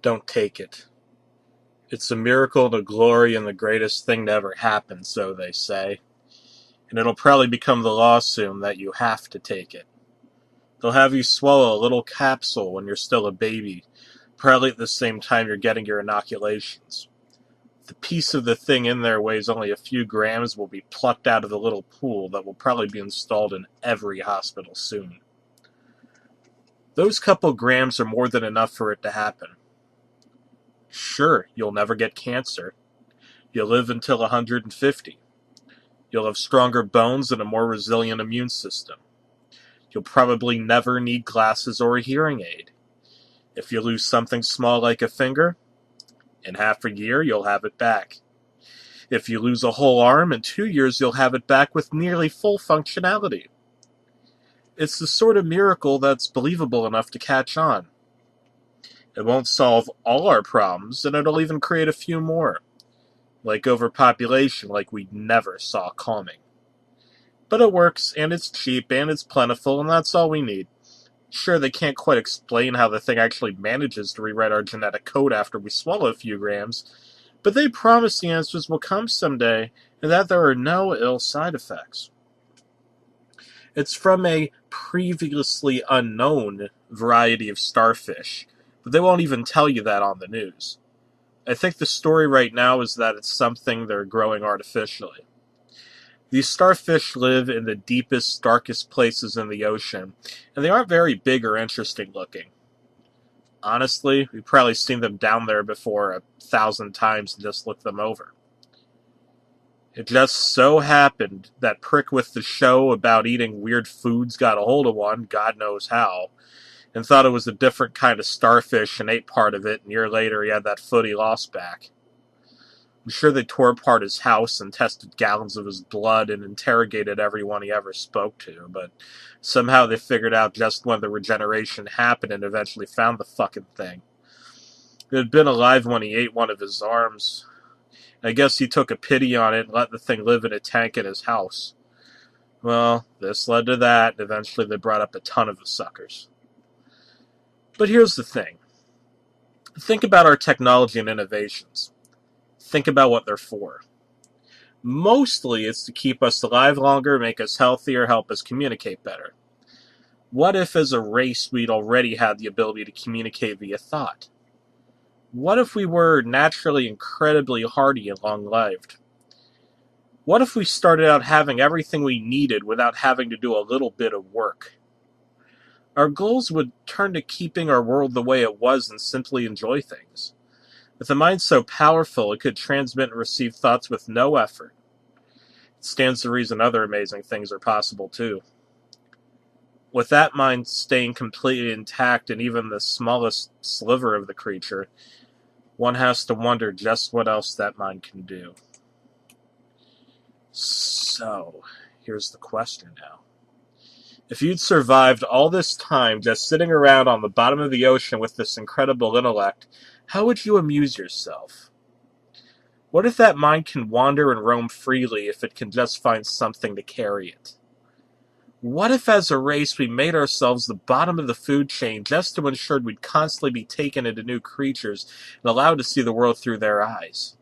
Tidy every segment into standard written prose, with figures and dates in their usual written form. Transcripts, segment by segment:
Don't take it. It's a miracle, the glory, and the greatest thing to ever happen, so they say. And it'll probably become the law soon that you have to take it. They'll have you swallow a little capsule when you're still a baby, probably at the same time you're getting your inoculations. The piece of the thing in there weighs only a few grams will be plucked out of the little pool that will probably be installed in every hospital soon. Those couple grams are more than enough for it to happen. Sure, you'll never get cancer. You'll live until 150. You'll have stronger bones and a more resilient immune system. You'll probably never need glasses or a hearing aid. If you lose something small like a finger, in half a year you'll have it back. If you lose a whole arm, in 2 years you'll have it back with nearly full functionality. It's the sort of miracle that's believable enough to catch on. It won't solve all our problems, and it'll even create a few more. Like overpopulation, like we never saw coming. But it works, and it's cheap, and it's plentiful, and that's all we need. Sure, they can't quite explain how the thing actually manages to rewrite our genetic code after we swallow a few grams, but they promise the answers will come someday, and that there are no ill side effects. It's from a previously unknown variety of starfish, but they won't even tell you that on the news. I think the story right now is that it's something they're growing artificially. These starfish live in the deepest, darkest places in the ocean, and they aren't very big or interesting looking. Honestly, we've probably seen them down there before 1,000 times and just looked them over. It just so happened that prick with the show about eating weird foods got a hold of one, God knows how, and thought it was a different kind of starfish and ate part of it, and a year later he had that foot he lost back. I'm sure they tore apart his house and tested gallons of his blood and interrogated everyone he ever spoke to, but somehow they figured out just when the regeneration happened and eventually found the fucking thing. It had been alive when he ate one of his arms. I guess he took a pity on it and let the thing live in a tank in his house. Well, this led to that, and eventually they brought up a ton of the suckers. But here's the thing. Think about our technology and innovations. Think about what they're for. Mostly it's to keep us alive longer, make us healthier, help us communicate better. What if as a race we'd already had the ability to communicate via thought? What if we were naturally incredibly hardy and long-lived? What if we started out having everything we needed without having to do a little bit of work? Our goals would turn to keeping our world the way it was and simply enjoy things. With a mind so powerful, it could transmit and receive thoughts with no effort. It stands to reason other amazing things are possible, too. With that mind staying completely intact in even the smallest sliver of the creature, one has to wonder just what else that mind can do. So, here's the question now. If you'd survived all this time just sitting around on the bottom of the ocean with this incredible intellect, how would you amuse yourself? What if that mind can wander and roam freely if it can just find something to carry it? What if as a race we made ourselves the bottom of the food chain just to ensure we'd constantly be taken into new creatures and allowed to see the world through their eyes?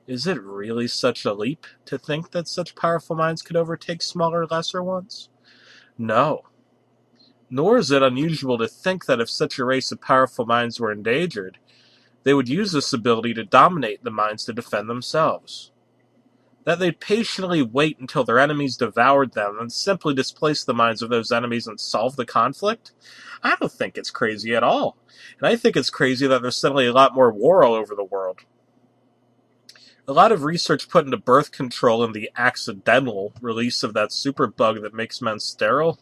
Is it really such a leap to think that such powerful minds could overtake smaller, lesser ones? No. Nor is it unusual to think that if such a race of powerful minds were endangered, they would use this ability to dominate the minds to defend themselves. That they'd patiently wait until their enemies devoured them and simply displace the minds of those enemies and solve the conflict? I don't think it's crazy at all. And I think it's crazy that there's suddenly a lot more war all over the world. A lot of research put into birth control and the accidental release of that superbug that makes men sterile.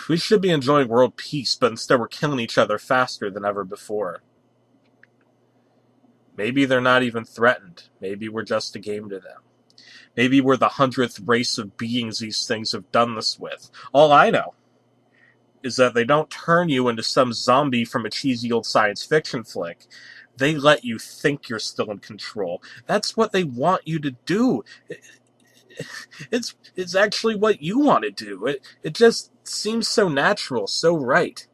We should be enjoying world peace, but instead we're killing each other faster than ever before. Maybe they're not even threatened. Maybe we're just a game to them. Maybe we're the 100th race of beings these things have done this with. All I know is that they don't turn you into some zombie from a cheesy old science fiction flick. They let you think you're still in control. That's what they want you to do. It's actually what you want to do. It just seems so natural, so right.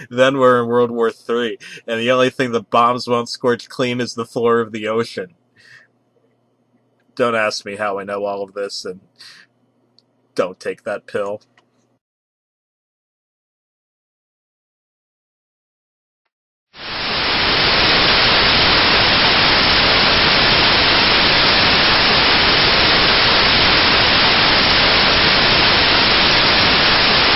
Then we're in World War III, and the only thing the bombs won't scorch clean is the floor of the ocean. Don't ask me how I know all of this, and don't take that pill.